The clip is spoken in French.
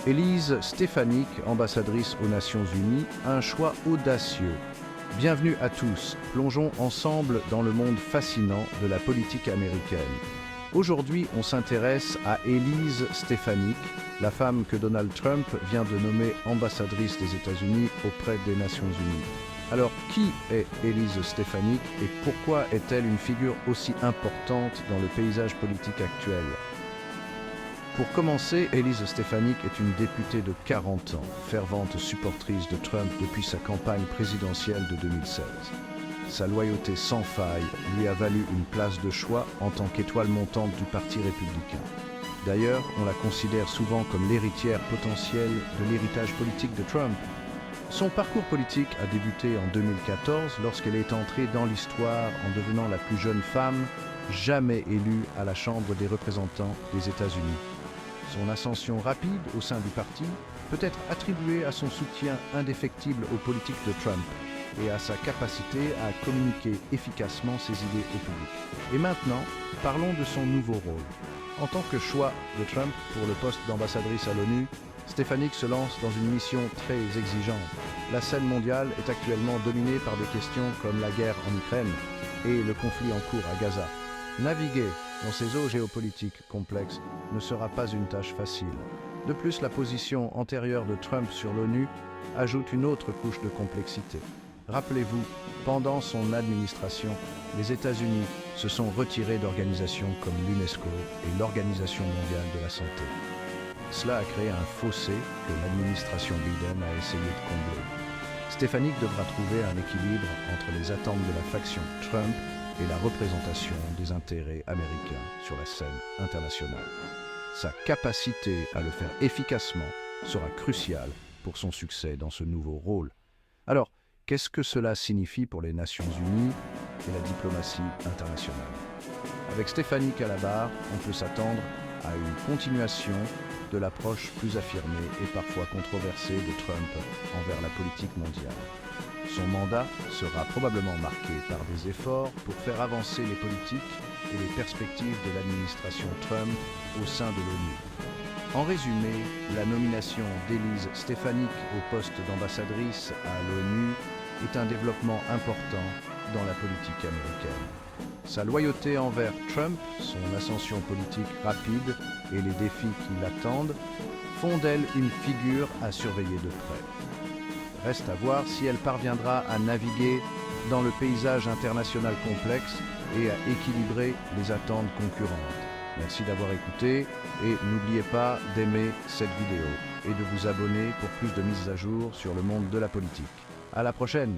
Élise Stefanik, ambassadrice aux Nations Unies, un choix audacieux. Bienvenue à tous, plongeons ensemble dans le monde fascinant de la politique américaine. Aujourd'hui, on s'intéresse à Élise Stefanik, la femme que Donald Trump vient de nommer ambassadrice des États-Unis auprès des Nations Unies. Alors, qui est Élise Stefanik et pourquoi est-elle une figure aussi importante dans le paysage politique actuel ? Pour commencer, Élise Stefanik est une députée de 40 ans, fervente supportrice de Trump depuis sa campagne présidentielle de 2016. Sa loyauté sans faille lui a valu une place de choix en tant qu'étoile montante du Parti républicain. D'ailleurs, on la considère souvent comme l'héritière potentielle de l'héritage politique de Trump. Son parcours politique a débuté en 2014 lorsqu'elle est entrée dans l'histoire en devenant la plus jeune femme jamais élue à la Chambre des représentants des États-Unis. Son ascension rapide au sein du parti peut être attribuée à son soutien indéfectible aux politiques de Trump et à sa capacité à communiquer efficacement ses idées au public. Et maintenant, parlons de son nouveau rôle. En tant que choix de Trump pour le poste d'ambassadrice à l'ONU, Stefanik se lance dans une mission très exigeante. La scène mondiale est actuellement dominée par des questions comme la guerre en Ukraine et le conflit en cours à Gaza. Naviguer dans ces eaux géopolitiques complexes ne sera pas une tâche facile. De plus, la position antérieure de Trump sur l'ONU ajoute une autre couche de complexité. Rappelez-vous, pendant son administration, les États-Unis se sont retirés d'organisations comme l'UNESCO et l'Organisation mondiale de la santé. Cela a créé un fossé que l'administration Biden a essayé de combler. Stefanik devra trouver un équilibre entre les attentes de la faction Trump et la représentation des intérêts américains sur la scène internationale. Sa capacité à le faire efficacement sera cruciale pour son succès dans ce nouveau rôle. Alors, qu'est-ce que cela signifie pour les Nations Unies et la diplomatie internationale ? Avec Stefanik à la barre, on peut s'attendre à une continuation de l'approche plus affirmée et parfois controversée de Trump envers la politique mondiale. Son mandat sera probablement marqué par des efforts pour faire avancer les politiques et les perspectives de l'administration Trump au sein de l'ONU. En résumé, la nomination d'Élise Stefanik au poste d'ambassadrice à l'ONU est un développement important dans la politique américaine. Sa loyauté envers Trump, son ascension politique rapide et les défis qui l'attendent font d'elle une figure à surveiller de près. Reste à voir si elle parviendra à naviguer dans le paysage international complexe et à équilibrer les attentes concurrentes. Merci d'avoir écouté et n'oubliez pas d'aimer cette vidéo et de vous abonner pour plus de mises à jour sur le monde de la politique. À la prochaine!